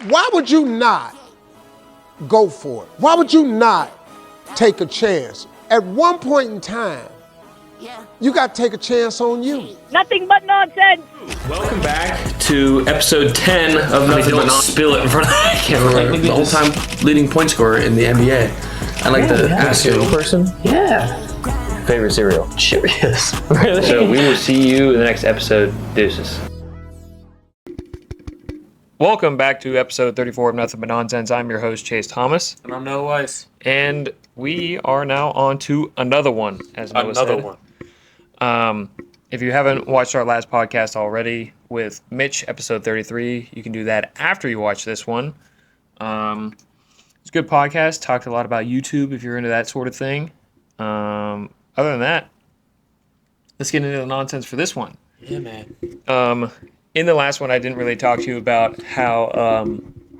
Why would you not go for it? Why would you not take a chance? At one point in time, you got to take a chance on you. Nothing but nonsense. Welcome back to episode 10 of Nothing But Nonsense. Spill it in front of I can't remember. The all-time leading point scorer in the NBA. I'd like to ask you. Person? Yeah. Favorite cereal? Cheerios. Really? So we will see you in the next episode. Deuces. Welcome back to episode 34 of Nothing But Nonsense. I'm your host, Chase Thomas. And I'm Noah Weiss. And we are now on to another one, as Noah said. Another one. If you haven't watched our last podcast already with Mitch, episode 33, you can do that after you watch this one. It's a good podcast. Talked a lot about YouTube if you're into that sort of thing. Other than that, let's get into the nonsense for this one. Yeah, man. In the last one, I didn't really talk to you about how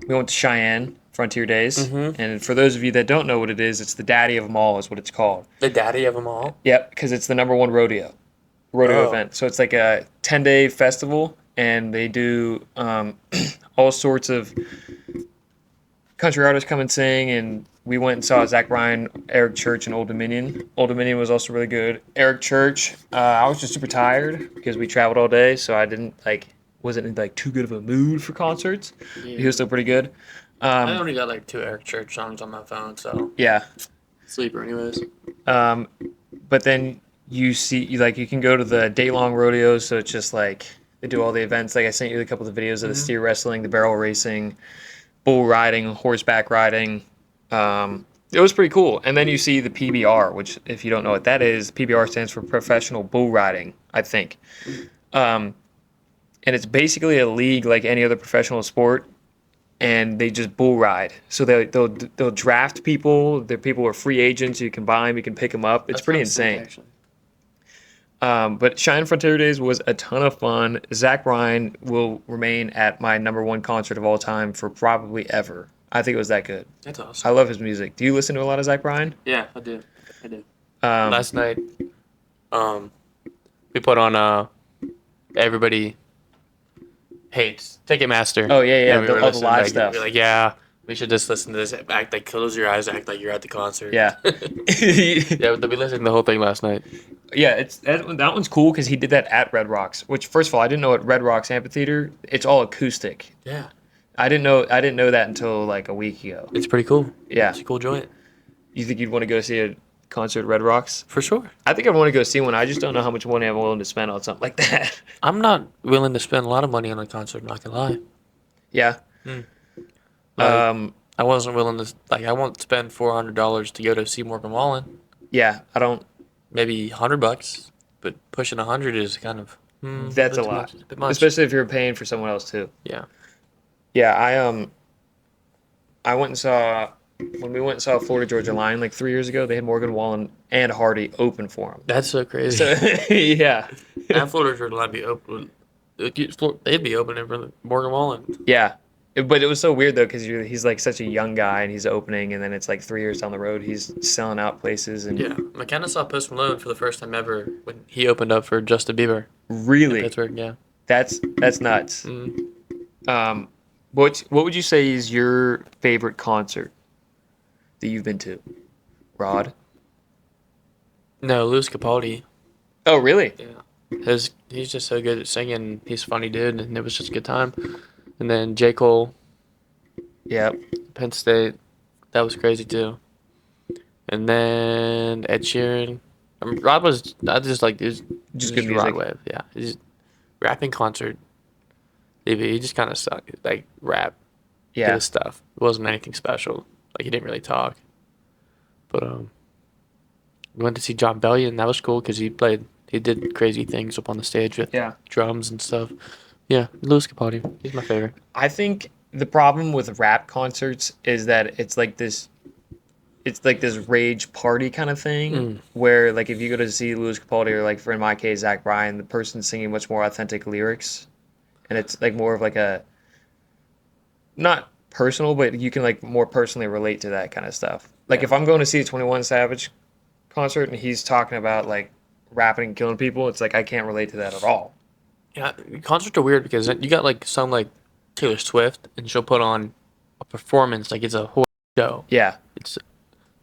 we went to Cheyenne Frontier Days. Mm-hmm. And for those of you that don't know what it is, it's the daddy of them all is what it's called. The daddy of them all? Yep, because it's the number one rodeo event. So it's like a 10-day festival, and they do all sorts of country artists come and sing, and we went and saw Zach Bryan, Eric Church, and Old Dominion. Old Dominion was also really good. Eric Church, I was just super tired because we traveled all day, so I wasn't in too good of a mood for concerts. Yeah. He was still pretty good. I only got 2 Eric Church songs on my phone, so yeah, sleeper anyways. But then you see, you can go to the day-long rodeos, so it's just they do all the events. I sent you a couple of videos of the steer wrestling, the barrel racing, bull riding, horseback riding. It was pretty cool. And then you see the PBR, which, if you don't know what that is, PBR stands for Professional Bull Riding, I think. And it's basically a league like any other professional sport, and they just bull ride. So they'll draft people. The people are free agents. You can buy them. You can pick them up. It's pretty insane. But Cheyenne Frontier Days was a ton of fun. Zach Bryan will remain at my number one concert of all time for probably ever. I think it was that good. That's awesome. I love his music. Do you listen to a lot of Zach Bryan? Yeah, I do. Last night, we put on Everybody Hates Ticketmaster. Oh, yeah. All the live stuff. We're yeah, we should just listen to this. Act close your eyes, act like you're at the concert. Yeah. Yeah, we listened to the whole thing last night. Yeah, that one's cool because he did that at Red Rocks, which, first of all, I didn't know at Red Rocks Amphitheater, it's all acoustic. Yeah. I didn't know that until a week ago. It's pretty cool. Yeah. It's a cool joint. You think you'd want to go see a concert at Red Rocks? For sure. I think I'd want to go see one. I just don't know how much money I'm willing to spend on something like that. I'm not willing to spend a lot of money on a concert, I'm not going to lie. Yeah. I wasn't willing to, I won't spend $400 to go to see Morgan Wallen. Yeah, I don't. Maybe $100, but pushing 100 is kind of, that's a lot. Bit much. Especially if you're paying for someone else too. Yeah. Yeah, I went and saw, when we went and saw Florida Georgia Line 3 years ago, they had Morgan Wallen and Hardy open for them. That's so crazy. So, yeah. And Florida Georgia Line be open. They'd be opening for Morgan Wallen. Yeah. But it was so weird, though, because he's such a young guy, and he's opening, and then it's 3 years down the road, he's selling out places. And yeah. I kind of saw Post Malone for the first time ever when he opened up for Justin Bieber. Really? In Pittsburgh, yeah. That's nuts. Mm-hmm. What would you say is your favorite concert that you've been to? Rod? No, Louis Capaldi. Oh, really? Yeah. He's just so good at singing. He's a funny dude, and it was just a good time. And then J. Cole. Yep. Penn State. That was crazy, too. And then Ed Sheeran. Rod was, I just just good music. Wave. Yeah. He's rapping concert. He just kind of sucked. Rap. Yeah. His stuff. It wasn't anything special. He didn't really talk. But, we went to see John Bellion. That was cool because he did crazy things up on the stage with drums and stuff. Yeah, Louis Capaldi. He's my favorite. I think the problem with rap concerts is that it's this rage party kind of thing where if you go to see Louis Capaldi or for in my case Zach Bryan, the person's singing much more authentic lyrics, and it's more of a not personal, but you can more personally relate to that kind of stuff. If I'm going to see a 21 Savage concert and he's talking about rapping and killing people, it's I can't relate to that at all. Yeah, concerts are weird because you got some Taylor Swift, and she'll put on a performance like it's a whole show. Yeah. It's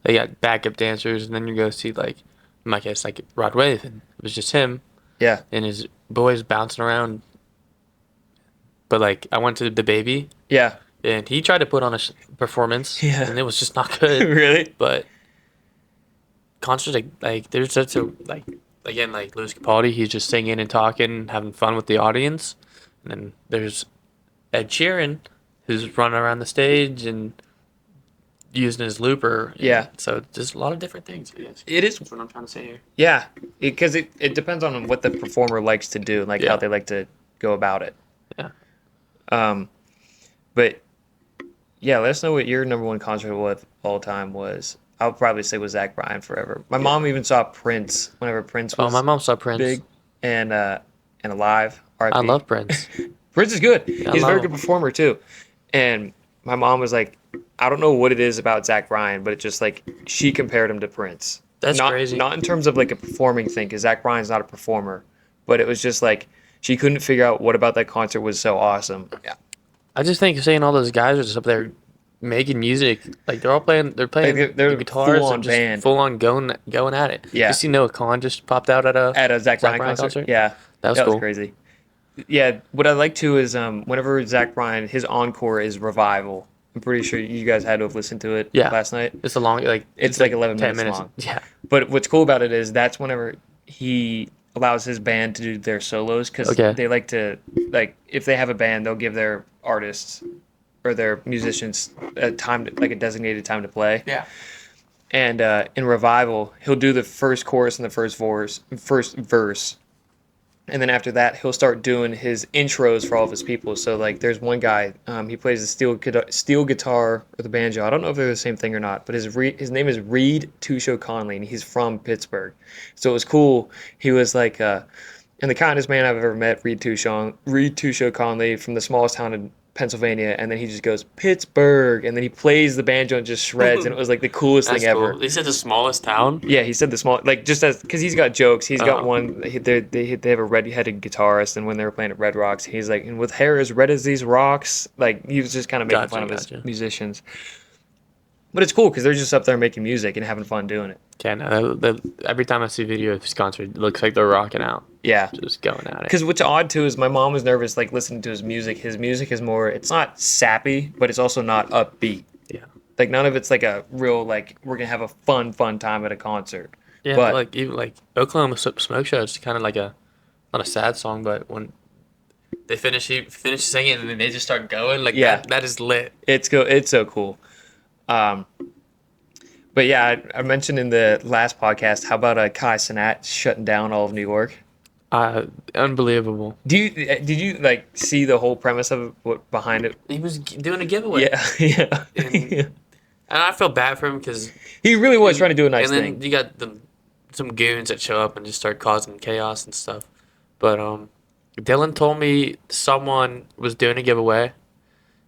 they got backup dancers, and then you go see like, in my case, like Rod Wave, and it was just him Yeah. and his boys bouncing around. But like I went to the baby, Yeah. and he tried to put on a performance, Yeah. and it was just not good. Really? But concerts like there's such a like again like Louis Capaldi, he's just singing and talking, having fun with the audience, and then there's Ed Sheeran, who's running around the stage and using his looper. Yeah. So there's a lot of different things. I guess. It is. That's what I'm trying to say here. Yeah. Because it depends on what the performer likes to do, like how they like to go about it. Yeah. But yeah, let us know what your number one concert of all time was. I'll probably say was Zach Bryan forever. My mom even saw Prince whenever Prince was My mom saw Prince. big and alive. RIP. I love Prince. Prince is good. I He's a very love good him. performer too. And my mom was like, I don't know what it is about Zach Bryan, but it just like she compared him to Prince. That's not, crazy. Not in terms of like a performing thing, because Zach Bryan's not a performer, but it was just like she couldn't figure out what about that concert was so awesome. Yeah. I just think saying all those guys are just up there making music, like they're playing Like, the they're guitars full-on and just band. full on going at it. Yeah. You see Noah Khan just popped out at a Zach Bryan concert. Yeah, That was cool. crazy. Yeah, what I like too is whenever Zach Bryan, his encore is Revival. I'm pretty sure you guys had to have listened to it last night. It's a long It's like 11 10 minutes long. Yeah. But what's cool about it is that's whenever he allows his band to do their solos, because they like to, like, if they have a band, they'll give their artists or their musicians a time, like a designated time to play. Yeah. And in Revival, he'll do the first chorus and the first verse. And then after that, he'll start doing his intros for all of his people. So, like, there's one guy, he plays the steel guitar or the banjo. I don't know if they're the same thing or not, but his name is Reed Tusho Conley, and he's from Pittsburgh. So it was cool. He was like, and the kindest man I've ever met, Reed Tusho Conley, from the smallest town in Pennsylvania, and then he just goes Pittsburgh, and then he plays the banjo and just shreds, and it was like the coolest thing ever. They said the smallest town. Yeah, he said the small, like, just as, because he's got jokes. He's got one. They have a red-headed guitarist, and when they were playing at Red Rocks, he's like, and with hair as red as these rocks, like, he was just kind of making fun of his musicians. But it's cool because they're just up there making music and having fun doing it. Yeah, no, every time I see a video of his concert, it looks like they're rocking out. Yeah. Just going at it. Because what's odd, too, is my mom was nervous, like, listening to his music. His music is more, it's not sappy, but it's also not upbeat. Yeah. Like, none of it's like a real, like, we're going to have a fun time at a concert. Yeah, but like, even like Oklahoma Smoke Show, it's kind of like not a sad song, but when he finish singing and then they just start going, like, that is lit. It's so cool. But yeah, I mentioned in the last podcast, how about Kai Cenat shutting down all of New York? Unbelievable. Did you like see the whole premise of what behind it? He was doing a giveaway. Yeah. And I feel bad for him because he really was trying to do a nice thing. And then you got some goons that show up and just start causing chaos and stuff. But Dylan told me someone was doing a giveaway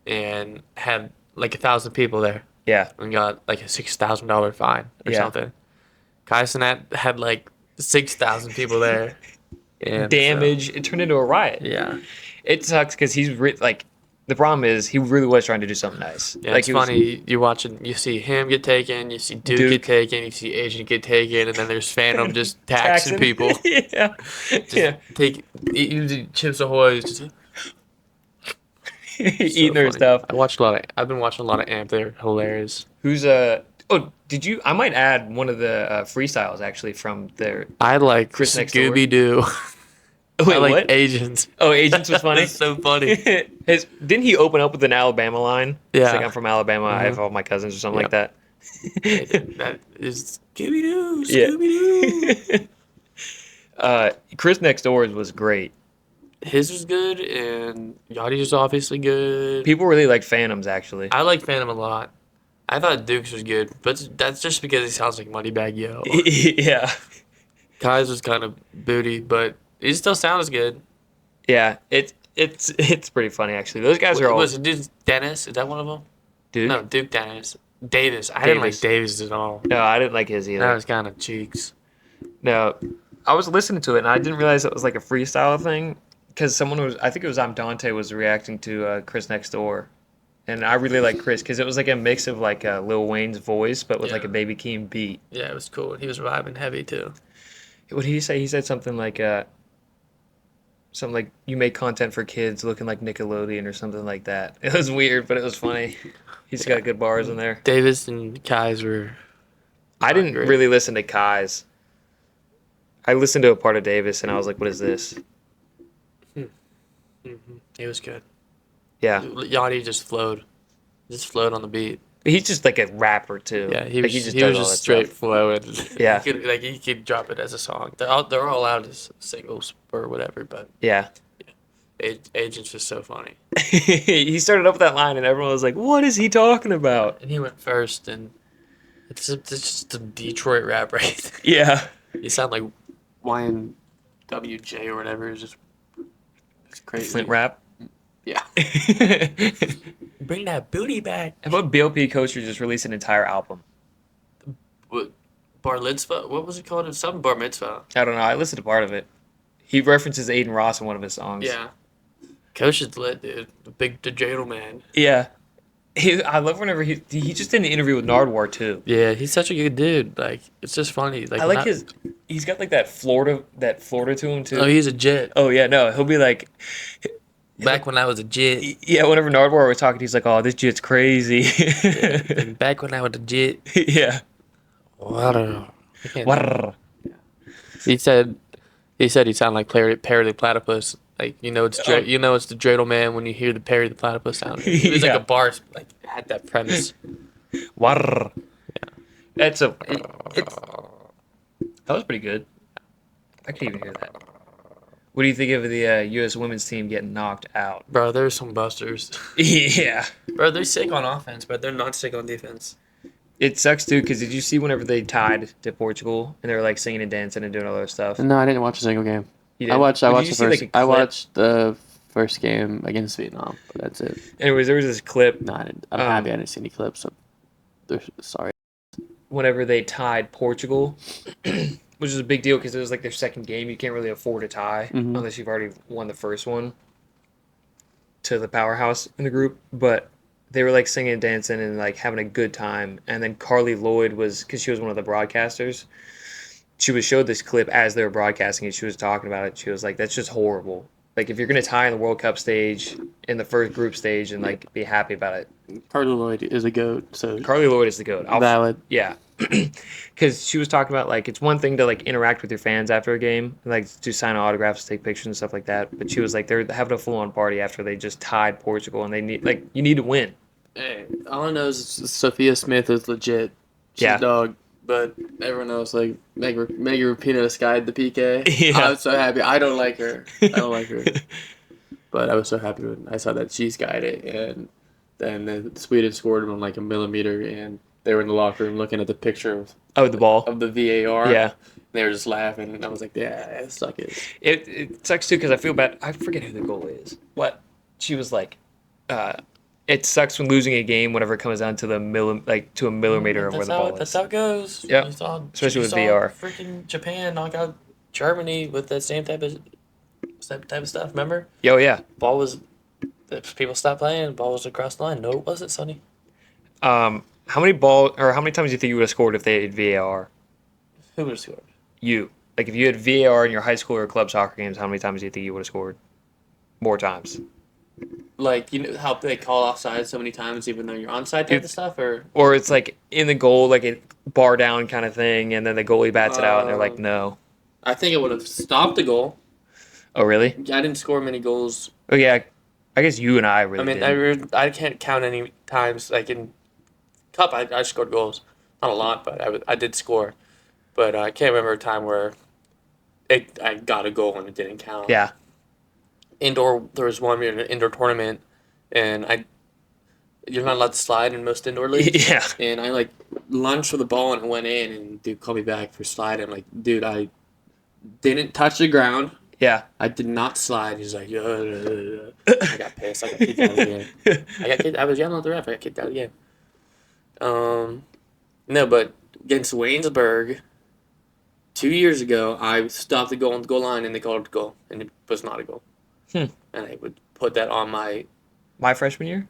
and had like 1,000 people there. Yeah. And got like a $6,000 fine or something. Kai Cenat had like 6,000 people there. And damage. It turned into a riot. Yeah. It sucks because he's like, the problem is he really was trying to do something nice. Yeah, like, it's funny. You see him get taken, you see Duke get taken, you see Agent get taken, and then there's Phantom just taxing people. Yeah. Eating Chips Ahoy. Eating their stuff. I've been watching a lot of Amp. They're hilarious. Who's did you? I might add one of the freestyles actually from their. I like Chris Next Door. Scooby Doo. Wait, I like what? Agents. Oh, Agents was funny. That's so funny. Didn't he open up with an Alabama line? Yeah. It's like, I'm from Alabama. I have all my cousins or something like that. That is Scooby Doo. Scooby Doo. Chris Next Door was great. His was good, and Yachty's was obviously good. People really like Phantoms, actually. I like Phantom a lot. I thought Duke's was good, but that's just because he sounds like Moneybag Yo. Yeah. Kai's was kind of booty, but he still sounds good. Yeah, it's pretty funny, actually. Those guys are all... Was it Duke Dennis? Is that one of them? Duke? No, Duke Dennis. Davis. I didn't like Davis at all. No, I didn't like his either. That was kind of cheeks. No, I was listening to it, and I didn't realize it was like a freestyle thing. because I think it was Dante was reacting to Chris Next Door. And I really like Chris because it was like a mix of like Lil Wayne's voice, but with like a Baby Keem beat. Yeah, it was cool. He was vibing heavy too. What did he say? He said something like you make content for kids looking like Nickelodeon or something like that. It was weird, but it was funny. He's got good bars in there. Davis and Kai's were. I didn't great. really listen to Kai's. I listened to a part of Davis and I was like, what is this? It was good. Yeah. Yanni just flowed on the beat. He's just like a rapper too. Yeah, he like, was does he was all just that straight stuff. flowing. Yeah. he could drop it as a song. They're all allowed as singles or whatever, but Yeah. Agent's just so funny. He started up with that line and everyone was like, what is he talking about? And he went first, and it's just a Detroit rap right there. Yeah. You sound like YNWJ or whatever. It's crazy. Flint rap. Yeah. Bring that booty back. How about BLP Coaster just released an entire album? What? Bar Mitzvah? What was it called? It was something Bar Mitzvah. I don't know. I listened to part of it. He references Aiden Ross in one of his songs. Yeah. Coach is lit, dude. The Jadal man. Yeah. I love whenever he just did an interview with Nardwar too. Yeah, he's such a good dude. Like, it's just funny. Like, I like he's got like that Florida to him too. Oh, he's a jet. Oh yeah, no, he'll be like, Back when I was a jet. yeah, whenever Nardwar was talking, he's like, oh, this jit's crazy. And back when I was a jet. Yeah. Water. What? He said he sounded like Perry the Platypus. Like, it's the Dreidel man when you hear the Perry the Platypus sound. It was like Yeah. a bar, like, had that premise. What? Yeah. That was pretty good. I could even hear that. What do you think of the U.S. women's team getting knocked out? Bro, there's some busters. Yeah. Bro, they're sick on offense, but they're not sick on defense. It sucks too, because did you see whenever they tied to Portugal and they were like singing and dancing and doing all that stuff? No, I didn't watch a single game. You I didn't? watched Did the you first. see, like, a I clip? watched the first game against Vietnam, but that's it. Anyways, there was this clip No, I didn't. I'm happy I didn't see any clips. So sorry. whenever they tied Portugal, which is a big deal because it was like their second game. You can't really afford a tie unless you've already won the first one to the powerhouse in the group. But they were like singing and dancing and like having a good time. And then Carly Lloyd was, because she was one of the broadcasters, she was showed this clip as they were broadcasting and she was talking about it. She was like, that's just horrible. Like, if you're going to tie in the World Cup stage, in the first group stage, and like be happy about it. Carly Lloyd is a goat. So Carly Lloyd is the GOAT. valid. Yeah. Because she was talking about, like, it's one thing to, like, interact with your fans after a game, like, to sign autographs, take pictures and stuff like that. But she was like, they're having a full-on party after they just tied Portugal, and they need, like, you need to win. Hey, all I know is Sophia Smith is legit. She's Yeah. a dog. But everyone else, like, Meg Rapinoe skied the PK. Yeah. I was so happy. I don't like her. But I was so happy when I saw that she skied it. And then Sweden scored on, like, a millimeter. And they were in the locker room looking at the picture Oh, the ball. of the VAR. Yeah. They were just laughing. And I was like, yeah, suck it. It sucks, too, because I feel bad. I forget who the goalie is. What? She was like, it sucks when losing a game whenever it comes down to to a millimeter of where the ball That's is. how it goes. Yep. Especially You with saw VR. Freaking Japan knock out Germany with that same type of stuff. Remember? Oh, yeah. Ball was. People stopped playing. Ball was across the line. No, it wasn't, Sonny. How many times do you think you would have scored if they had VAR? Who would have scored? You. Like, if you had VAR in your high school or club soccer games, how many times do you think you would have scored? More times. Like, you know how they call offside so many times even though you're onside type of stuff? Or it's like in the goal, like a bar down kind of thing, and then the goalie bats it out, and they're like, no. I think it would have stopped the goal. Oh, really? I didn't score many goals. Oh, yeah. I guess you and I really did. I can't count any times. Like in Cup, I scored goals. Not a lot, but I did score. But I can't remember a time where I got a goal and it didn't count. Yeah. Indoor, there was one we were in an indoor tournament, and you're not allowed to slide in most indoor leagues. Yeah. And I like lunged for the ball and it went in, and dude called me back for sliding. I'm like, dude, I didn't touch the ground. Yeah. I did not slide. He's like, I got pissed. I got kicked out of the game. I was yelling at the ref. I got kicked out of the game. No, but against Waynesburg 2 years ago, I stopped the goal on the goal line, and they called it a goal, and it was not a goal. and I would put that on my My freshman year?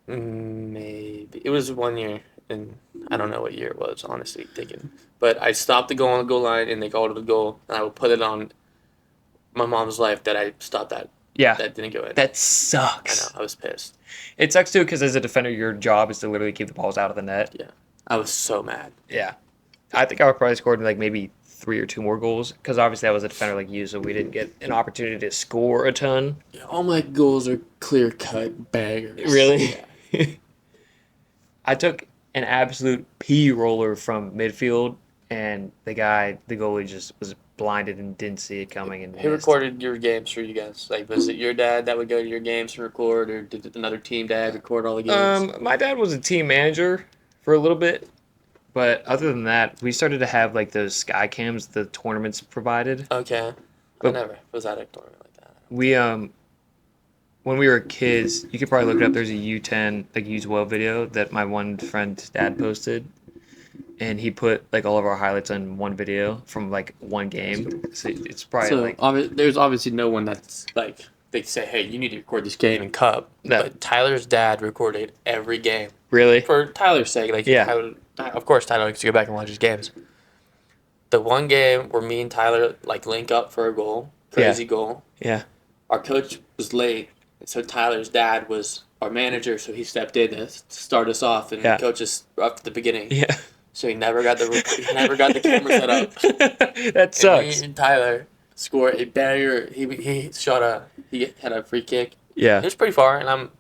maybe it was 1 year, and I don't know what year it was, honestly thinking. But I stopped the goal on the goal line, and they called it a goal, and I would put it on my mom's life that I stopped that. Yeah. That didn't go in. That I sucks. know. I was pissed. It sucks too because as a defender, your job is to literally keep the balls out of the net. Yeah. I was so mad. Yeah. I think I would probably scored like maybe 3 or 2 more goals because obviously I was a defender like you, so we didn't get an opportunity to score a ton. Yeah, all my goals are clear cut bangers. Really? Yeah. I took an absolute pea roller from midfield, and the goalie, just was blinded and didn't see it coming. And Who missed. recorded your games for you guys? Like, was it your dad that would go to your games to record, or did another team dad record all the games? My dad was a team manager for a little bit, but other than that, we started to have like those sky cams the tournaments provided. Okay. I But- never was at a tournament like that. We when we were kids, you could probably look it up. There's a U10 like U12 video that my one friend's dad posted, and he put like all of our highlights on one video from like one game. So it's probably So like there's obviously no one that's like they say, hey, you need to record this game in Cup. No. But Tyler's dad recorded every game really. for Tyler's sake. Like, Yeah. of course, Tyler likes to go back and watch his games. The one game where me and Tyler like link up for a goal, crazy goal. Yeah. Our coach was late, and so Tyler's dad was our manager, so he stepped in to start us off and Yeah. coach us up at the beginning. Yeah. So he never got the camera set up. That And sucks. me and Tyler scored a banger. He had a free kick. It Yeah. was pretty far, and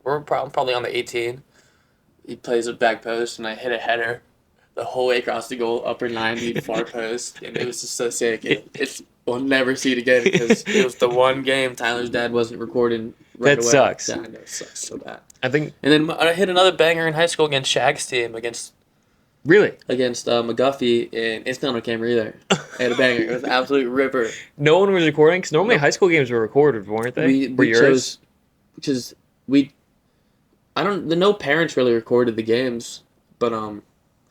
we're probably on the 18. He plays a back post, and I hit a header the whole way across the goal, upper 90, far post, and it was just so sick. We'll never see it again because it was the one game Tyler's dad wasn't recording right That away. sucks. Yeah, I know, it sucks so bad. I think And then I hit another banger in high school against Shag's team, against really McGuffey, and it's not on camera either. I had a banger. It was an absolute ripper. no one was recording because normally high school games were recorded, weren't they? Were yours? No parents really recorded the games, but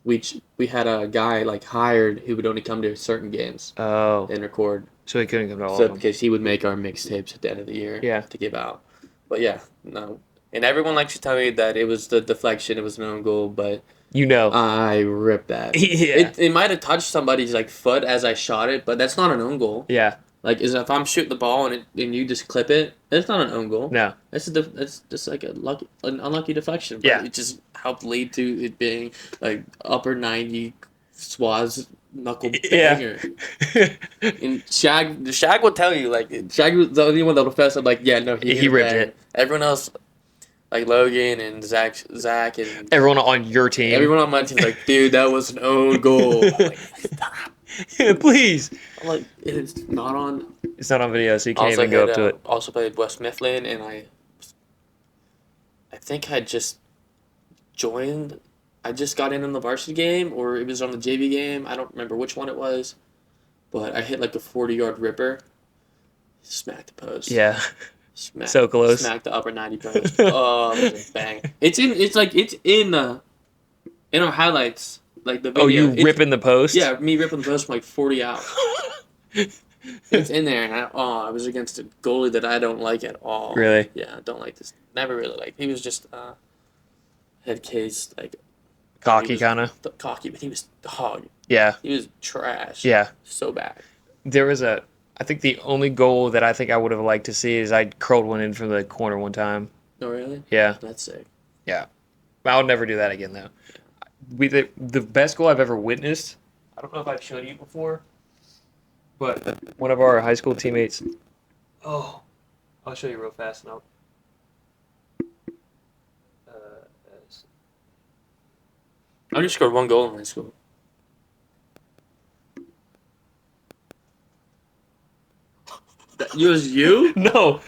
we had a guy like hired who would only come to certain games Oh, and record, so he couldn't come to all so of them. because he would make our mixtapes at the end of the year, Yeah. to give out. But yeah, no, and everyone likes to tell me that it was the deflection, it was an own goal, but You know. I ripped that. Yeah. It might have touched somebody's like foot as I shot it, but that's not an own goal. Yeah. Like, if I'm shooting the ball and you just clip it, it's not an own goal. No. It's just like an unlucky deflection. But Yeah. it just helped lead to it being like upper 90 Swaz knuckle Yeah. banger. And Shag will tell you, like, Shag was the only one that will fess up, like, yeah, no, He hit a ripped banger. it. Everyone else, like Logan and Zach and Everyone on your team. everyone on my team's like, dude, that was an own goal. I'm like, stop. Please. I'm like, it's not on. It's not on video, so you can't Also even go had, up to it. Also played West Mifflin, and I think I just joined. I just got in on the varsity game, or it was on the JV game. I don't remember which one it was, but I hit like a 40-yard ripper. Smacked the post. Yeah. Smacked, So close. Smacked the upper 90 post. Oh, it was a bang! It's in our highlights, like the video. Oh, you It's- ripping the post? Yeah, me ripping the post from like 40 out. It's in there, and I was against a goalie that I don't like at all. Really? Yeah, I don't like this. Never really liked. He was just head case, like Cocky, kind of. cocky, but he was hog. Yeah. He was trash. Yeah. So bad. There was I think the only goal that I think I would have liked to see is I curled one in from the corner one time. Oh, really? Yeah. That's sick. Yeah. I would never do that again, though. The best goal I've ever witnessed, I don't know if I've shown you before, but one of our high school teammates. Oh, I'll show you real fast now. I only scored one goal in high school. That was you? No,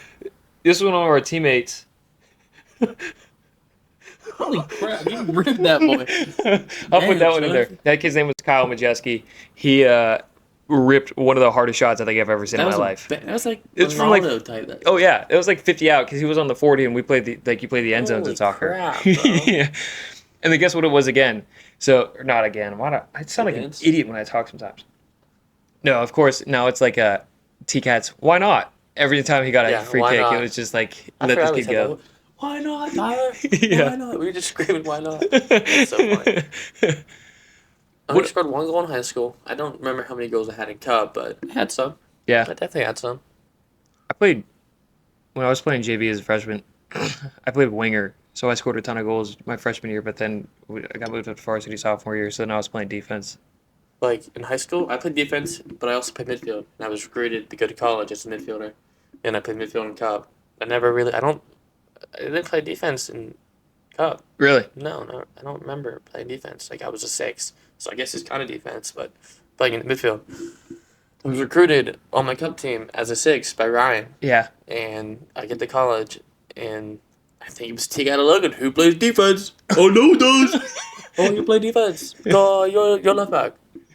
this was one of our teammates. Holy crap! You ripped that boy. I'll put that one in son. there. That kid's name was Kyle Majeski. He ripped one of the hardest shots I think I've ever seen in my life. That was like It's from, like- Ronaldo type. That. Oh yeah, it was like 50 out because he was on the 40 and we played you play the end zones Holy in soccer. crap, bro. Yeah, and then guess what it was again? So or not again. I sound like an Against? idiot when I talk sometimes. No, of course. No, it's like T-Cats. Why not? every time he got a Yeah, free why kick, not? it was just like, I let forgot this we kid said go. that. Why not, Tyler? Yeah. Why not? We were just screaming, why not? That's so funny. I only scored one goal in high school. I don't remember how many goals I had in Cup, but I had some. Yeah. I definitely had some. I played, when I was playing JV as a freshman, I played winger. So I scored a ton of goals my freshman year, but then I got moved up to varsity sophomore year, so now I was playing defense. Like, in high school, I played defense, but I also played midfield. And I was recruited to go to college as a midfielder. And I played midfield in Cup. I didn't play defense in Cup. Really? No, I don't remember playing defense. Like, I was a 6. So I guess it's kind of defense, but playing in the midfield. I was recruited on my Cup team as a 6 by Ryan. Yeah. And I get to college, and I think he was taking out a look at who plays defense. Oh, no, who does? Oh, you play defense. No, you're left back.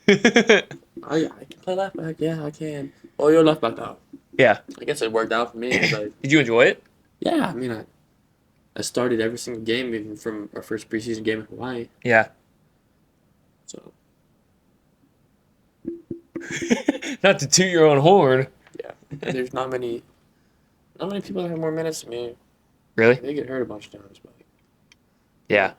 I can play left back. Yeah, I can. Oh, you're left back now. Yeah. I guess it worked out for me. Like, Did you enjoy it? yeah, I mean, I started every single game, even from our first preseason game in Hawaii. Yeah. So, Not to toot your own horn. yeah. And there's not many people that have more minutes than me. Really? They get hurt a bunch of times, but Yeah.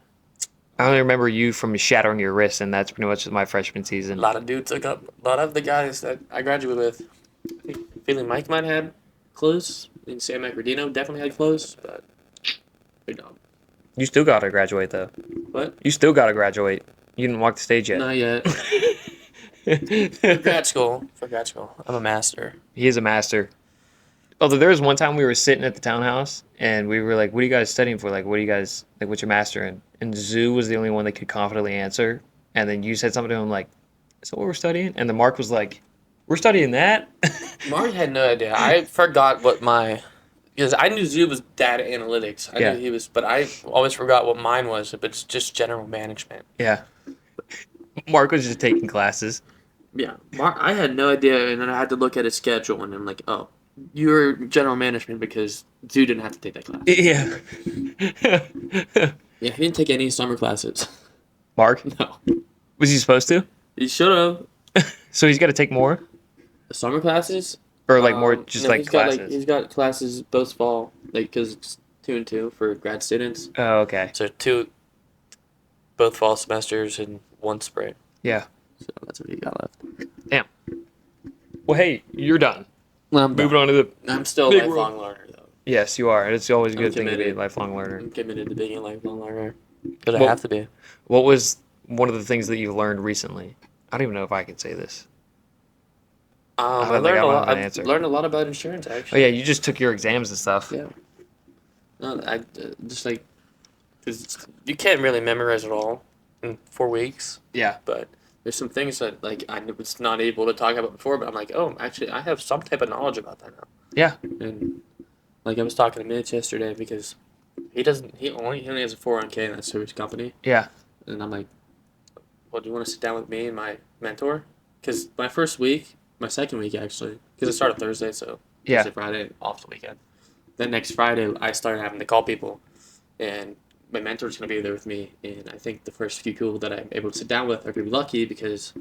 I only remember you from shattering your wrist, and that's pretty much my freshman a season. lot of dudes took up. A lot of the guys that I graduated with, I think feeling Mike might have had close, and Sam Macardino definitely had close, but big dog. You still got to graduate, though. What? You still got to graduate. You didn't walk the stage yet. Not yet. For grad school. I'm a master. He is a master. Although there was one time we were sitting at the townhouse, and we were like, what are you guys studying for? Like, what are you guys, like, what's your master in? And Zoo was the only one that could confidently answer. And then you said something to him like, is that what we're studying? And then Mark was like, we're studying that? Mark had no idea. I forgot what because I knew Zoo was data analytics. I knew he was, but I always forgot what mine was. But it's just general management. Yeah. Mark was just taking classes. Yeah, I had no idea, and then I had to look at his schedule, and I'm like, oh, you're general management because Zoo didn't have to take that class. Yeah. Yeah, he didn't take any summer classes. Mark? No. Was he supposed to? He should have. So he's got to take more? The summer classes? Or like more just no, like he's classes? He's got classes both fall, like, because it's 2 and 2 for grad students. Oh, okay. So both fall semesters and 1 spring. Yeah. So that's what he got left. Damn. Well, hey, you're done. Well, Moving on to the... I'm still a big lifelong learner, though. Yes, you are. It's always a I'm good thing to be a committed. lifelong learner. I'm committed to being a lifelong learner. Because I Well- have to be. What was one of the things that you learned recently? I don't even know if I can say this. I don't think learned I a would lot. have an I've answer. learned a lot about insurance, Oh, actually. yeah, you just took your exams and stuff. Yeah. No, I just like, because you can't really memorize it all in 4 weeks, Yeah. but there's some things that like I was not able to talk about before, but I'm like, oh, actually, I have some type of knowledge about that now. Yeah. And like I was talking to Mitch yesterday because he only has a 401k in that service company, Yeah. and I'm like, well, do you want to sit down with me and my mentor? Because my second week actually, because it started Thursday, so Yeah. Thursday, Friday, off the weekend. Then next Friday, I started having to call people, and my mentor's going to be there with me. And I think the first few people that I'm able to sit down with are going to be lucky because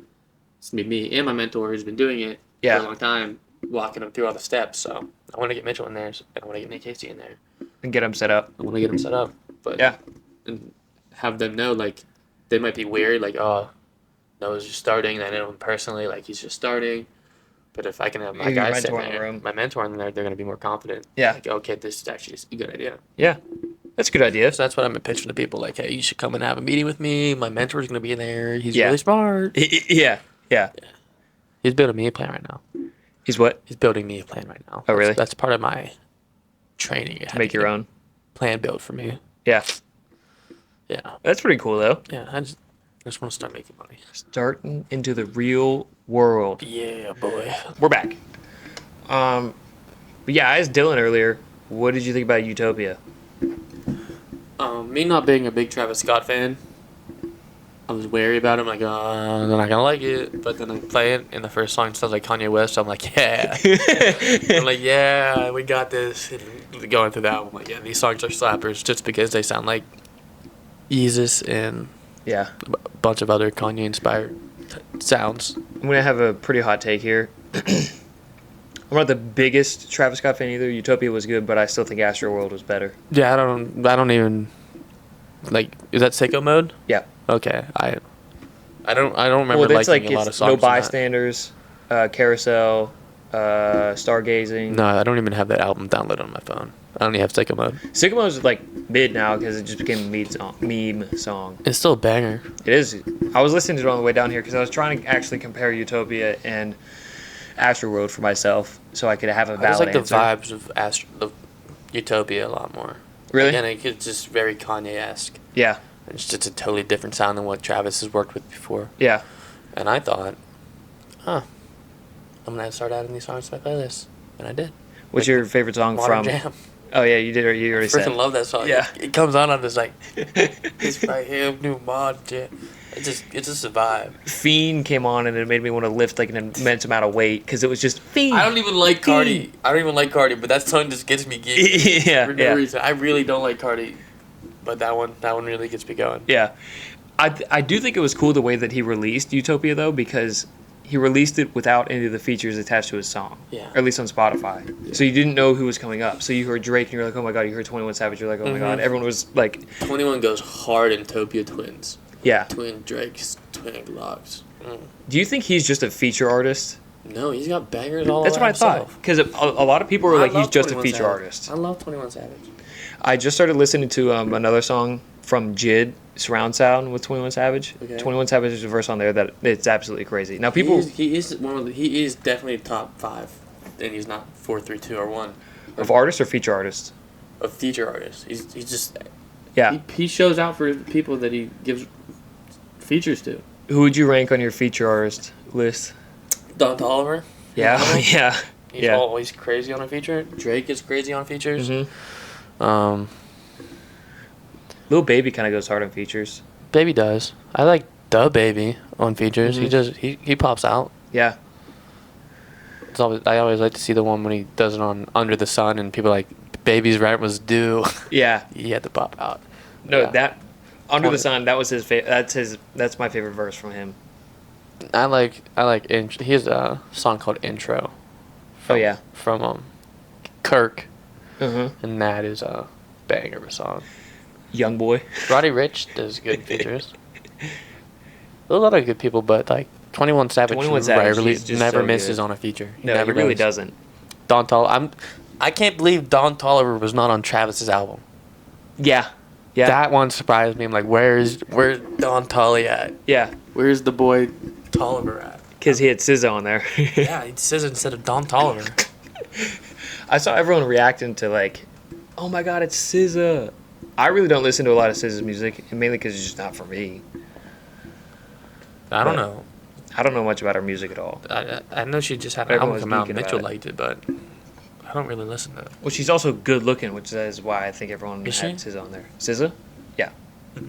it's going to be me and my mentor who's been doing it for a long time, walking them through all the steps. So I want to get Mitchell in there, and I want to get Nick Casey in there. And get them set up. I want to get them set up. But Yeah. and have them know, like, they might be weird, like, oh, Noah's just starting, and I know him personally, like, he's just starting. But if I can have my Your guys mentor sitting in the there, room. my mentor in there, they're going to be more confident. Yeah. Like, okay, this is actually a good idea. Yeah. That's a good idea. So that's what I'm pitching to people. Like, hey, you should come and have a meeting with me. My mentor's going to be in there. He's Yeah. really smart. Yeah. Yeah. He's building me a plan right now. He's what? He's building me a plan right now. Oh, really? That's part of my training. To make your own. plan built for me. Yeah. Yeah. That's pretty cool, though. Yeah. I just want to start making money. Starting into the real world. Yeah, boy. We're back. But yeah, I asked Dylan earlier, what did you think about Utopia? Me not being a big Travis Scott fan, I was wary about him. Like, they're not gonna like it. But then I play it, and the first song sounds like Kanye West. So I'm like, yeah. I'm like, yeah, we got this. And going through that, I'm like, yeah, these songs are slappers just because they sound like Yeezus and Yeah. a bunch of other Kanye-inspired sounds. I'm going to have a pretty hot take here. I'm not the biggest Travis Scott fan either. Utopia was good, but I still think Astroworld was better. Yeah, I don't even like. Is that Sicko Mode? Yeah. Okay, I don't remember Well, it's liking like a lot of it's songs. No on that. Bystanders, Carousel, Stargazing. No, I don't even have that album downloaded on my phone. I only have Sicko Mode. Sicko Mode is like mid now because it just became a meme song. It's still a banger. It is. I was listening to it on the way down here because I was trying to actually compare Utopia and Astroworld for myself so I could have a I just valid like the answer. vibes of Utopia a lot more. Really? Again, it's just very Kanye-esque. Yeah. It's just a totally different sound than what Travis has worked with before. Yeah. And I thought, I'm going to start adding these songs to my playlist. And I did. What's your favorite song Modern from? Jam. Oh yeah, you did. You I already said. freaking love that song. Yeah. It comes on, I'm just like, it's right here, new Modern Jam. It's just a vibe. Fiend came on and it made me want to lift like an immense amount of weight because it was just Fiend. I don't even like Cardi. But that song just gets me geeky. Yeah, For no reason. I really don't like Cardi, but that one really gets me going. Yeah. I do think it was cool the way that he released Utopia though because he released it without any of the features attached to his song. Yeah. Or at least on Spotify. Yeah. So you didn't know who was coming up. So you heard Drake and you're like, oh my god. You heard 21 Savage. You're like, oh my god. Everyone was like. 21 goes hard in Topia Twins. Yeah. Twin Drakes, twin Glocks. Do you think he's just a feature artist? No, he's got bangers all That's over what I thought. Because a lot of people were like, he's just a 21 feature Savage. artist. I love 21 Savage. I just started listening to another song from Jid, Surround Sound with 21 Savage. Okay. 21 Savage is a verse on there that it's absolutely crazy. Now people he is definitely top 5, and he's not 4, 3, 2, or 1. Of artists or feature artists? Of feature artists. He's just He shows out for people that he gives features to. Who would you rank on your feature artist list? Don Toliver. Yeah, yeah. He's always crazy on a feature. Drake is crazy on features. Lil Baby kind of goes hard on features. Baby does. I like the Baby on features. He pops out. Yeah. I always like to see the one when he does it on Under the Sun and people are like Baby's rent was due. Yeah. He had to pop out. No, that Under the Sun, that was his that's my favorite verse from him. I like he has a song called Intro. From Kirk. And that is a banger of a song. Young Boy. Roddy Ricch does good features. There's a lot of good people, but like 21 Savage rarely never misses on a feature. He never really doesn't. Don Toliver. I can't believe Don Toliver was not on Travis's album. Yeah. Yeah. That one surprised me. I'm like, where's Don Tolly at? Yeah. Where's the boy Toliver at? Because he had SZA on there. Yeah, he says it instead of Don Toliver. I saw everyone reacting to like, oh my god, it's SZA. I really don't listen to a lot of SZA's music, mainly because it's just not for me. I don't know. I don't know much about her music at all. I know she just had an album come out. Mitchell liked it, but I don't really listen to it. Well, she's also good looking, which is why I think everyone had SZA on there. SZA? Yeah. I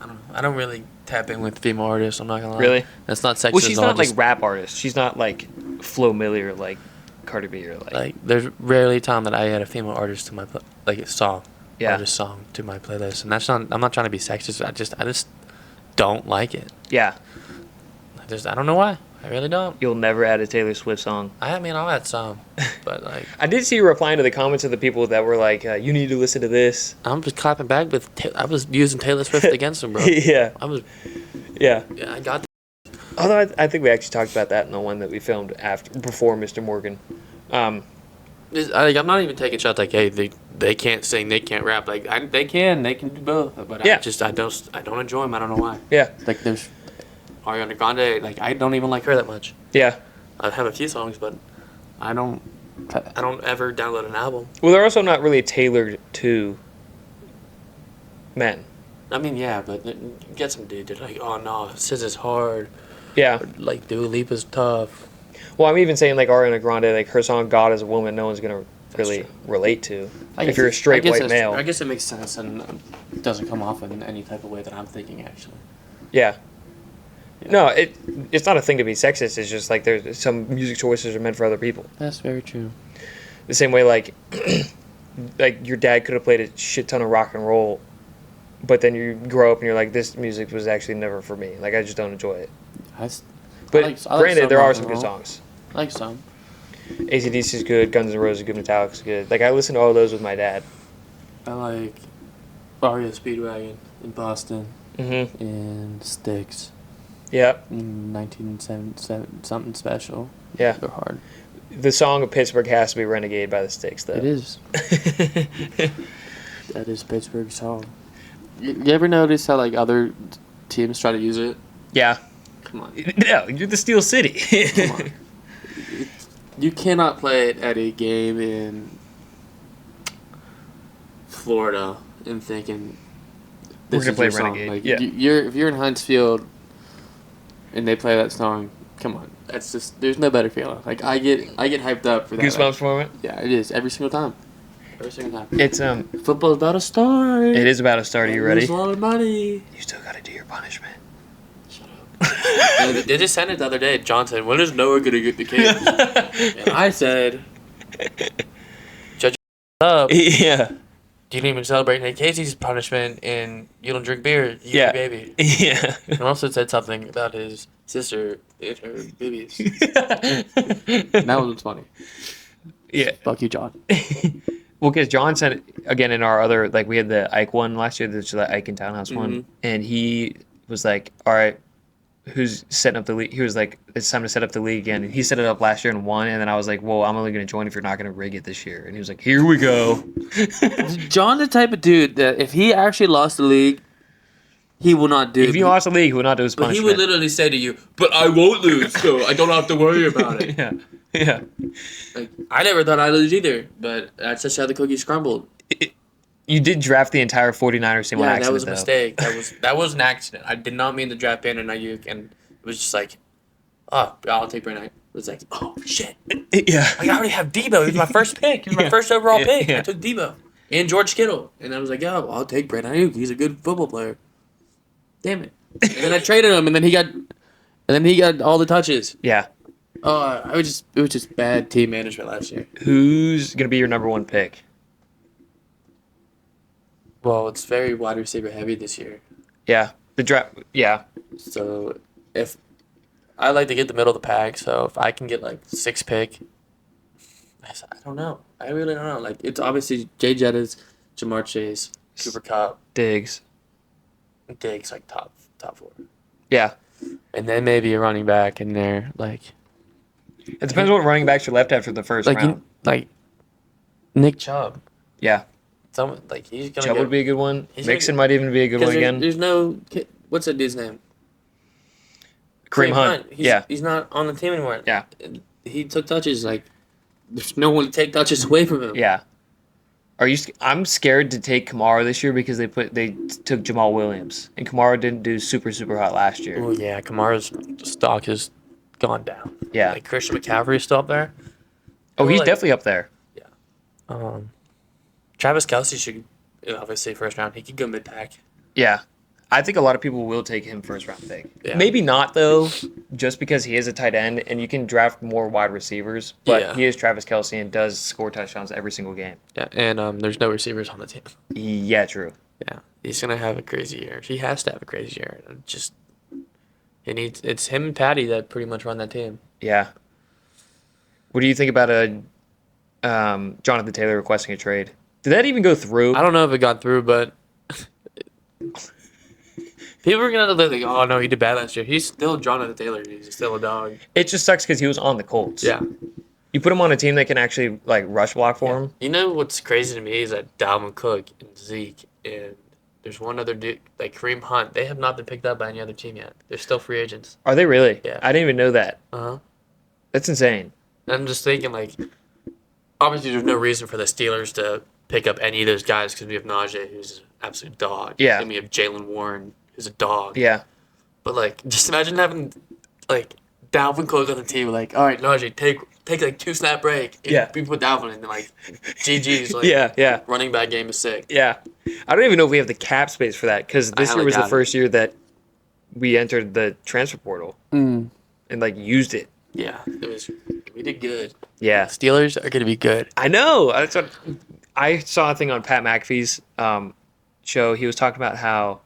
don't know. I don't really tap in with female artists. I'm not gonna lie. Really? That's not sexist. Well, she's not like rap artist. She's not like Flo Milli or like Cardi B or like. There's rarely a time that I add a female artist to my like a song. Yeah. Artist song to my playlist, and that's not. I'm not trying to be sexist. I just don't like it. Yeah. I don't know why. I really don't. You'll never add a Taylor Swift song. I mean, I'll add some, but like. I did see you replying to the comments of the people that were like, "You need to listen to this." I'm just clapping back with. I was using Taylor Swift against him, bro. Yeah. I was. Yeah. Yeah, I got. Although I think we actually talked about that in the one that we filmed before Mr. Morgan. I'm not even taking shots like, hey, they can't sing, they can't rap. Like they can do both. But yeah. I don't enjoy them. I don't know why. Yeah. Like there's Ariana Grande. Like I don't even like her that much. Yeah. I have a few songs, but I don't ever download an album. Well, they're also not really tailored to men. I mean, yeah, but get some dude. They're like, oh no, SZA's hard. Yeah. Or, like Dua Lipa's tough. Well, I'm even saying like Ariana Grande, like her song "God Is a Woman," no one's gonna really relate to if you're a straight white male. I guess it makes sense and it doesn't come off in any type of way that I'm thinking actually. Yeah. No, it's not a thing to be sexist. It's just like there's some music choices are meant for other people. That's very true. The same way like like your dad could have played a shit ton of rock and roll, but then you grow up and you're like, this music was actually never for me. Like I just don't enjoy it. But granted, there are some good songs. I like some. AC/DC is good. Guns N' Roses is good. Metallica is good. Like I listen to all those with my dad. I like Aria Speedwagon in Boston Mm-hmm. and Styx Yep. in 1977 something special. Yeah. They're hard. The song of Pittsburgh has to be Renegade by the Styx, though. It is. That is Pittsburgh's song. You ever notice how like other teams try to use it? Yeah. Come on. No, you're the Steel City. Come on. You cannot play it at a game in Florida and thinking We're this gonna is play your song. Renegade. Like, Yeah. if you're in Huntsfield and they play that song, come on. That's just there's no better feeling. Like I get hyped up for that. Goosebumps moment. Yeah, it is every single time. Every single time. It's Football's about to start. It is about to start. Are you ready? There's a lot of money. You still gotta do your punishment. They just sent it the other day. John said, "When is Noah gonna get the cage?" And I said, "Judge up. Yeah. You didn't even celebrate Nate Casey's punishment, and you don't drink beer. You Yeah. baby." Yeah. And also said something about his sister and her babies. That was funny. Yeah. Fuck you, John. Well, because John said again in our other we had the Ike one last year, the Ike and Townhouse one, and he was like, "All right, who's setting up the league?" He was like, "It's time to set up the league again." And he set it up last year and won, and then I was like, "Well, I'm only going to join if you're not going to rig it this year." And he was like, "Here we go." John's the type of dude that if he actually lost the league, he will not do it. If he lost the league, he would not do his But punishment. he would literally say to you, "But I won't lose, so I don't have to worry about it." Yeah. Yeah. Like, I never thought I'd lose either, but that's just how the cookies crumbled. You did draft the entire 49ers team on Yeah, accident, that was a though. mistake. That was an accident. I did not mean to draft Brandon Ayuk, and it was just like, oh, I'll take Brandon Ayuk. It was like, oh shit, Yeah. like, I already have Debo. He was my first pick. He was my first overall pick. Yeah. I took Debo and George Kittle, and I was like, yeah, well, I'll take Brandon Ayuk. He's a good football player. Damn it! And then I traded him, and then he got all the touches. Yeah. Oh, it was just bad team management last year. Who's going to be your number one pick? Well, it's very wide receiver heavy this year. Yeah. The draft. Yeah. So if I like to get the middle of the pack, so if I can get like 6th pick, I don't know. I really don't know. Like it's obviously Jay Jettas, Jamar Chase, Cooper Kupp, Diggs. Diggs like top 4, Yeah. and then maybe a running back in there like It depends what running backs are left after the first round. like Nick Chubb. Yeah. Someone like he's gonna Chubb go, would be a good one. He's gonna Mixon might even be a good 'cause one again. There's no what's that dude's name? Kareem Hunt. Yeah. He's not on the team anymore. Yeah. He took touches. Like there's no one to take touches away from him. Yeah. I'm scared to take Kamara this year because they took Jamal Williams and Kamara didn't do super hot last year. Oh yeah, Kamara's stock has gone down. Yeah. Like Christian McCaffrey is still up there. Oh, he's like- definitely up there. Travis Kelce should obviously first round. He could go mid pack. Yeah. I think a lot of people will take him first round pick. Yeah. Maybe not though, just because he is a tight end and you can draft more wide receivers. But Yeah. he is Travis Kelce and does score touchdowns every single game. Yeah, and there's no receivers on the team. Yeah, true. Yeah, he's gonna have a crazy year. He has to have a crazy year. It's him and Patty that pretty much run that team. Yeah. What do you think about Jonathan Taylor requesting a trade? Did that even go through? I don't know if it got through, but people are gonna like, oh no, he did bad last year. He's still Jonathan Taylor. He's still a dog. It just sucks because he was on the Colts. Yeah. You put him on a team that can actually like rush block for him. You know what's crazy to me is that Dalvin Cook and Zeke and there's one other dude like Kareem Hunt. They have not been picked up by any other team yet. They're still free agents. Are they really? Yeah. I didn't even know that. Uh-huh. That's insane. And I'm just thinking like, obviously there's no reason for the Steelers to pick up any of those guys because we have Najee, who's an absolute dog. Yeah. And we have Jalen Warren, who's a dog. Yeah. But like, just imagine having like Dalvin Cook on the team. Like, all right, Najee, take like 2-snap break. And Yeah. we put Dalvin in. And like, GG's. Like, Yeah. running back game is sick. Yeah. I don't even know if we have the cap space for that because this year was the doubt it. first year that we entered the transfer portal and like used it. Yeah, we did good. Yeah. Steelers are gonna be good. I know. That's what I saw a thing on Pat McAfee's show. He was talking about how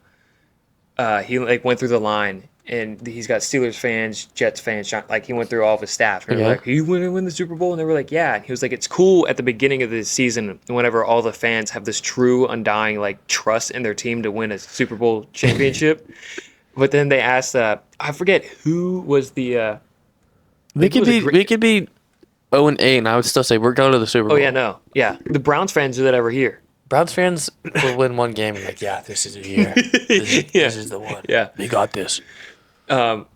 he like went through the line and he's got Steelers fans, Jets fans. Like, he went through all of his staff. And they were Yeah. like, "Are you going to win the Super Bowl?" And they were like, "Yeah." And he was like, "It's cool at the beginning of the season whenever all the fans have this true, undying like trust in their team to win a Super Bowl championship." But then they asked, I forget who was the. We think it was a we could be 0-8, and I would still say we're going to the Super Bowl. Oh yeah, no, yeah. The Browns fans do that every year. Browns fans will win one game and like, yeah, this is the year. This is the one. Yeah. We got this. But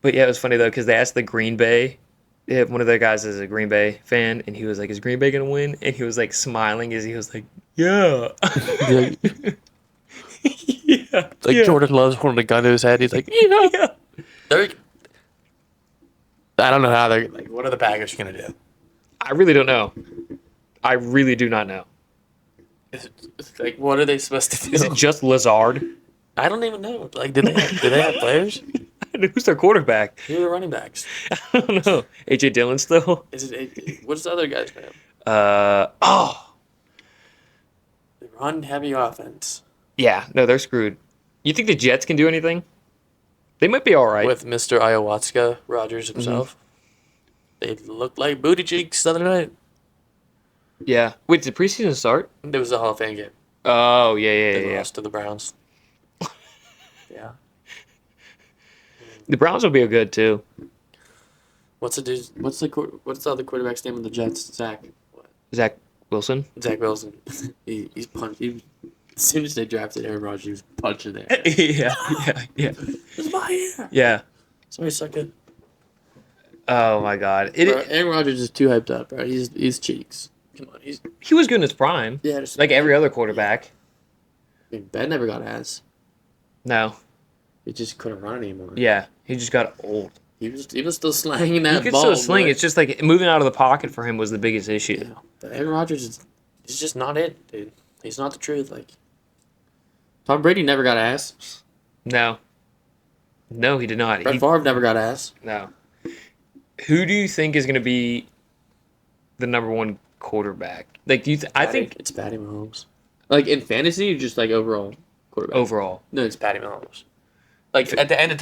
yeah, it was funny though because they asked the Green Bay. One of their guys is a Green Bay fan, and he was like, "Is Green Bay gonna win?" And he was like smiling as he was like, "Yeah." Yeah. Yeah. Like yeah. Jordan Love's holding a gun to his head. He's like, yeah. They're, I don't know how they're like. What are the Packers gonna do? I really don't know. I really do not know. It's like, what are they supposed to do? Is it just Lazard? I don't even know. Like, do they have players? Who's their quarterback? Who are the running backs? I don't know. AJ Dillon still? Is it? What's the other guy's name? The Run heavy offense Yeah, no, they're screwed. You think the Jets can do anything? They might be all right. with Mr. Ayahuasca Rogers himself. They looked like booty cheeks the other night. Yeah. Wait, did the preseason start? It was the Hall of Fame game. Oh, yeah, They yeah. lost to the Browns. Yeah. The Browns will be good too. What's the other quarterback's name of the Jets? Zach. What? Zach Wilson. Zach Wilson. He's punched. As soon as they drafted Aaron Rodgers, he was punching there. yeah. It's my year. Yeah. Sorry, sucker. Oh my God. Bro, Aaron Rodgers is too hyped up, bro. He's cheeks. Come on, He was good in his prime. yeah. Like every other quarterback. I mean, Ben never got ass. No. He just couldn't run anymore. Yeah. He just got old. He was still slanging that He could ball. still sling. boy. It's just like moving out of the pocket for him was the biggest issue. Yeah. But Aaron Rodgers he's just not it, dude. He's not the truth. Like Tom Brady never got ass. No. No, he did not. Brett Favre never got ass. No. Who do you think is going to be the number one quarterback? Like, do you? I think it's Patty Mahomes. Like in fantasy, or just like overall quarterback. overall. No, it's Patty Mahomes. Like at the end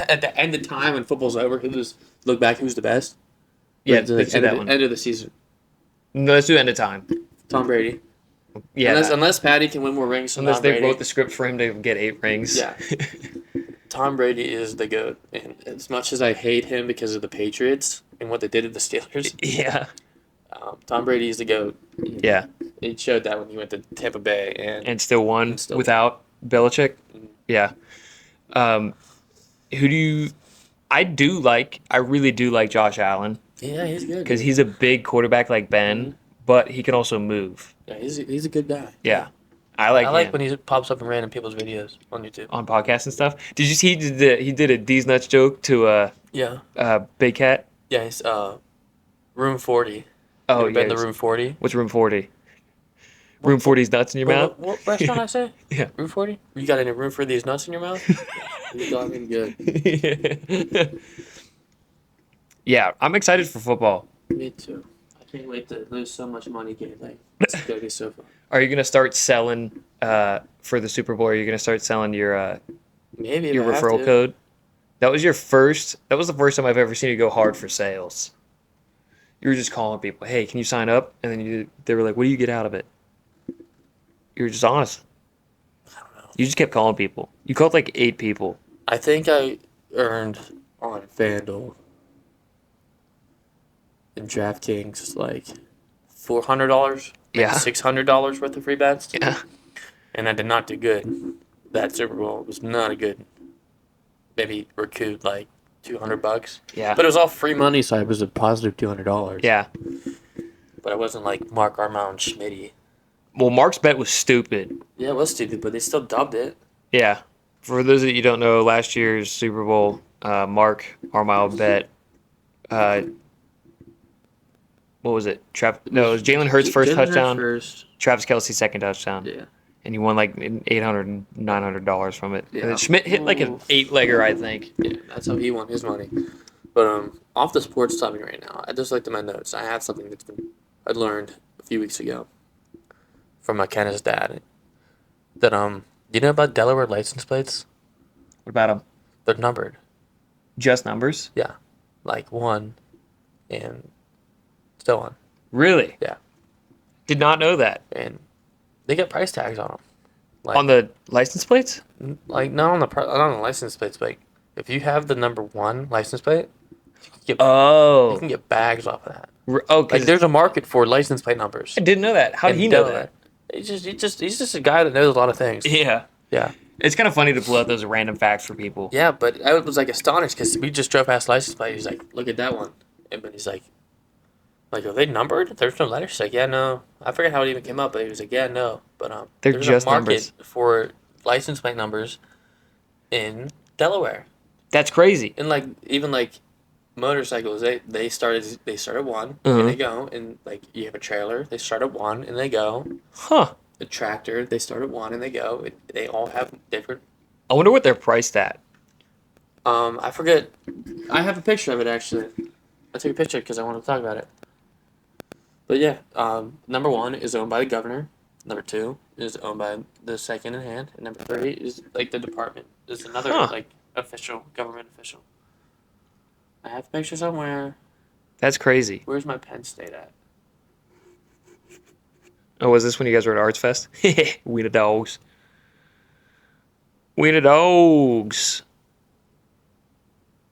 of time when football's over, look back who's the best. Yeah, Like, let's do that one. End of the season. No, let's do end of time. Tom Brady. Yeah. Unless Patty can win more rings than unless Tom they Brady. wrote the script for him to get 8 rings. Yeah. Tom Brady is the GOAT. And as much as I hate him because of the Patriots and what they did to the Steelers, Yeah. Tom Brady is the GOAT. Yeah. He showed that when he went to Tampa Bay. And still won And still without Belichick. Mhm. Yeah. Who do you? I really do like Josh Allen Yeah, he's good. because he's a big quarterback like Ben, but he can also move. Yeah, he's a good guy. Yeah. I like him. when he pops up in random people's videos on YouTube. On podcasts and stuff. Did you see he did a D's nuts joke to Yeah. Big Cat? Yeah, he's Room 40. Oh, You been yeah. to Room 40? What's Room 40? Room 40's nuts in your mouth? What restaurant I say? Yeah. Room 40? You got any room for these nuts in your mouth? You're talking good. Yeah, I'm excited for football. Me too. I can't wait to lose so much money gambling. It's gonna be so fun. Are you gonna start selling for the Super Bowl? Are you gonna start selling your Maybe if your I have referral to. code? That was the first time I've ever seen you go hard for sales. You were just calling people, hey, can you sign up? And then they were like, what do you get out of it? You were just honest. I don't know. You just kept calling people. You called like 8 people. I think I earned on FanDuel and DraftKings like $400, Yeah. $600 worth of free bets, Yeah. and I did not do good. That Super Bowl was not a good. Maybe recouped like $200, Yeah. but it was all free money, so it was a positive $200. Yeah. But it wasn't like Mark Armand Schmitty. Well, Mark's bet was stupid. Yeah, it was stupid, but they still dubbed it. Yeah. For those that you don't know, last year's Super Bowl, Mark Armile bet, what was it? It was Jalen Hurts' first Jalen Hurts touchdown, first. Travis Kelce's second touchdown. Yeah. And he won like $800, $900 from it. And Yeah. then Schmidt hit like an 8-legger, I think. Yeah, that's how he won his money. But off the sports topic right now, I just looked at my notes. I have something I learned a few weeks ago from my Kenna's dad. That do you know about Delaware license plates? What about him? They're numbered. Just numbers? Yeah, like 1 and so on. Really? Yeah, Did not know that. and they get price tags on them. Like, On the license plates? like not on the license plates, but like, if you have the number 1 license plate, you can get Oh. you can get bags off of that. Oh, Like because there's a market for license plate numbers. I didn't know that. How did in he know Delaware. that? He's just a guy that knows a lot of things. Yeah. Yeah. It's kind of funny to pull out those random facts for people. Yeah, but I was like astonished because we just drove past license plate. He's like, "Look at that one," and then he's like, "Are they numbered? There's no letters." He's like, "Yeah, no." I forget how it even came up, but he was like, "Yeah, no." But They're there's just a market numbers. for license plate numbers in Delaware, That's crazy. and like even like motorcycles, they start at 1 Uh-huh. and they go, and like you have a trailer, they start at 1 and they go. Huh. The tractor, they start at 1 and they go. They all have different. I wonder what they're priced at. I forget. I have a picture of it actually. I took a picture because I wanted to talk about it. But yeah, number 1 is owned by the governor. Number 2 is owned by the second in hand, and number 3 is like the department. Is another Huh. like official government official. I have a picture somewhere. That's crazy. Where's my Penn State at? Oh, was this when you guys were at Arts Fest? We the dogs. We the dogs.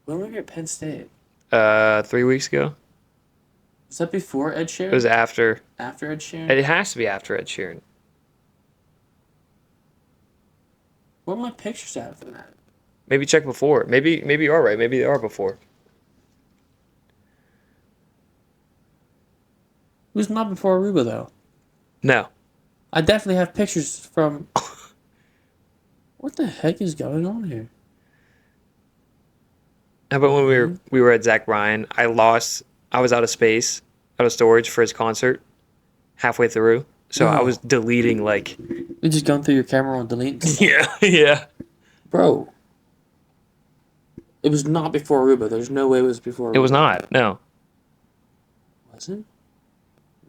When were we at Penn State? 3 weeks ago. Was that before Ed Sheeran? It was after. After Ed Sheeran? It has to be after Ed Sheeran. Where are my pictures at from that? Maybe check before. Maybe you are right. Maybe they are before. It was not before Aruba though. No. I definitely have pictures from. What the heck is going on here? How about when we were at Zach Bryan? I was out of space, out of storage for his concert, halfway through. So I No. was deleting like. You just gone through your camera and deleting stuff. Yeah. Bro. It was not before Aruba. There's no way it was before Aruba. It was not. No. Was it?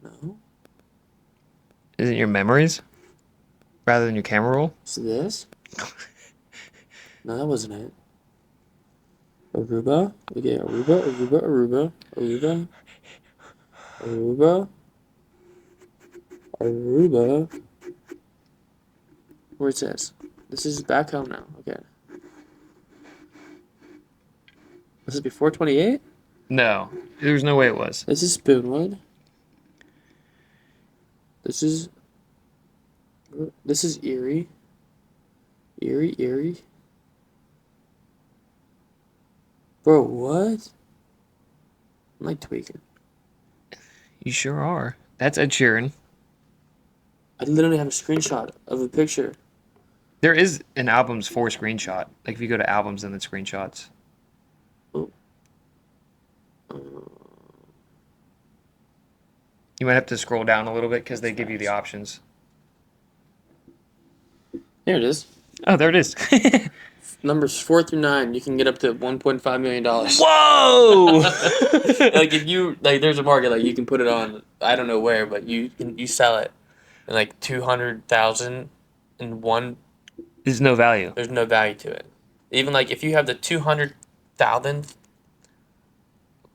No. Is it your memories, rather than your camera roll? So this? No, that wasn't it. Aruba. We get Aruba. Where it says. This is back home now. Okay. Was it before 28? No. There's no way it was. This is Spoonwood. This is Erie. Erie. Bro, what? I'm like tweaking. You sure are. That's Ed Sheeran. I literally have a screenshot of a picture. There is an albums for screenshot. Like if you go to albums and then screenshots. Oh. You might have to scroll down a little bit because they give you the options. Here it is. Oh, there it is. Numbers 4 through 9, you can get up to $1.5 million. Whoa! Like if you there's a market like you can put it on. I don't know where, but you sell it, and like 200,000 in one. There's no value. There's no value to it. Even like if you have the 200,000th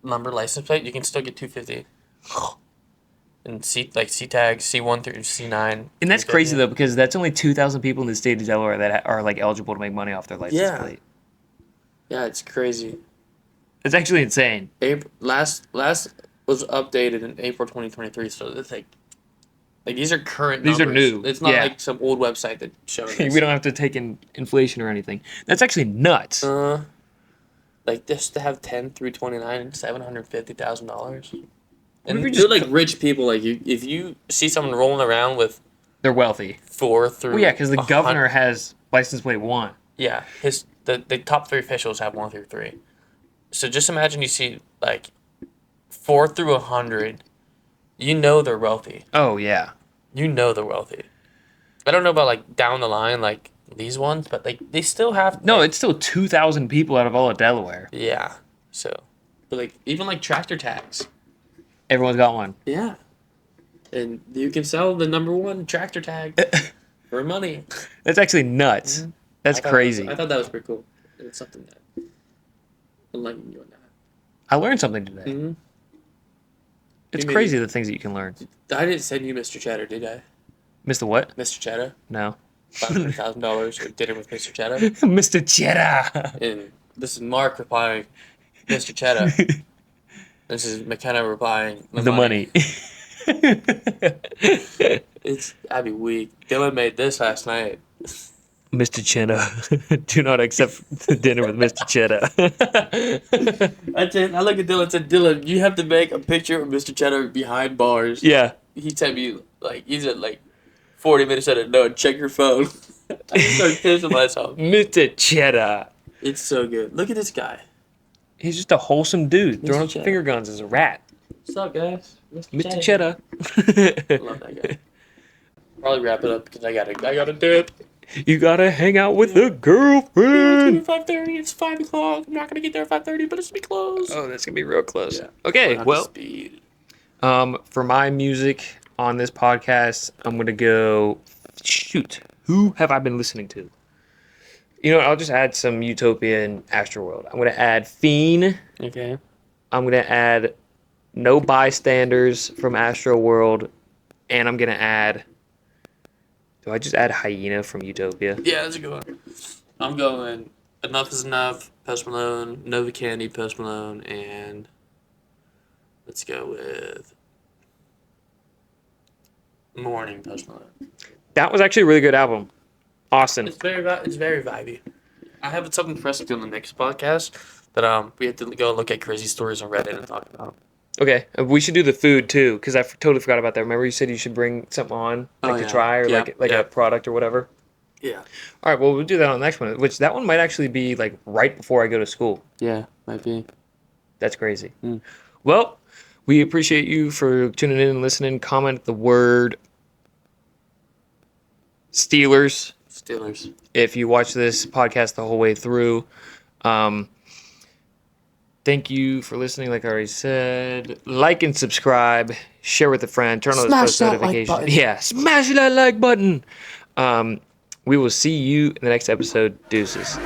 number license plate, you can still get 250. And C tags C1 through C9. And that's crazy though because that's only 2,000 people in the state of Delaware that are like eligible to make money off their license plate. Yeah, it's crazy. It's actually insane. April last was updated in April 2023, so it's like these are current. These are numbers. new. It's not Yeah. like some old website that shows. We don't have to take in inflation or anything. That's actually nuts. Like this to have 10 through 29, $750,000. And What if they're we like rich people. Like if you see someone rolling around with They're wealthy. 4 through. Well, yeah, because the 100 governor has license plate 1. Yeah, the top 3 officials have 1 through 3. So just imagine you see like 4 through 100. You know they're wealthy. Oh, yeah. You know they're wealthy. I don't know about like down the line like these ones, but like they still have. No, like, it's still 2,000 people out of all of Delaware. yeah. So, but like even like tractor tags. Everyone's got one. Yeah. And you can sell the number 1 tractor tag for money. That's actually nuts. That's crazy. I thought that was pretty cool. It's something that enlighten you on that. I learned something today. Mm-hmm. It's crazy the things that you can learn. I didn't send you Mr. Cheddar, did I? Mr. What? Mr. Cheddar? No. $500,000 for dinner with Mr. Cheddar? Mr. Cheddar. And this is Mark replying, Mr. Cheddar. This is McKenna replying, The money. I'd be weak. Dylan made this last night. Mr. Cheddar. Do not accept the dinner with Mr. Cheddar. I look at Dylan and said, Dylan, you have to make a picture of Mr. Cheddar behind bars. Yeah. He sent me, he's at 40 minutes at a no, check your phone. I started pissing myself. Mr. Cheddar. It's so good. Look at this guy. He's just a wholesome dude. Mr. Throwing Cheddar. finger guns as a rat. What's up, guys? Mr. Cheddar. I love that guy. Probably wrap it up because I gotta dip. You gotta hang out with the girlfriend. 5:30. It's 5 o'clock. I'm not gonna get there at 5:30, but it's gonna be close. Oh, that's gonna be real close. Yeah. Okay, well, Speed. for my music on this podcast, I'm gonna go. Shoot, who have I been listening to? You know, I'll just add some Utopia and Astroworld. I'm gonna add Fiend. Okay. I'm gonna add No Bystanders from Astroworld, and I'm gonna add. Do I just add Hyena from Utopia? Yeah, that's a good one. I'm going Enough Is Enough, Post Malone, Nova Candy, Post Malone, and let's go with Morning, Post Malone. That was actually a really good album. Austin. It's very vibey. I have something for us to do on the next podcast that we have to go look at crazy stories on Reddit and talk about. Okay, we should do the food too, because I totally forgot about that. Remember you said you should bring something on, to try, or a product or whatever? Yeah. All right, well, we'll do that on the next one, which that one might actually be right before I go to school. Yeah, might be. That's crazy. Well, we appreciate you for tuning in and listening. Comment the word Steelers if you watch this podcast the whole way through. Thank you for listening. Like I already said, like and subscribe, share with a friend, turn on those post notifications. Yeah, smash that like button. We will see you in the next episode. Deuces.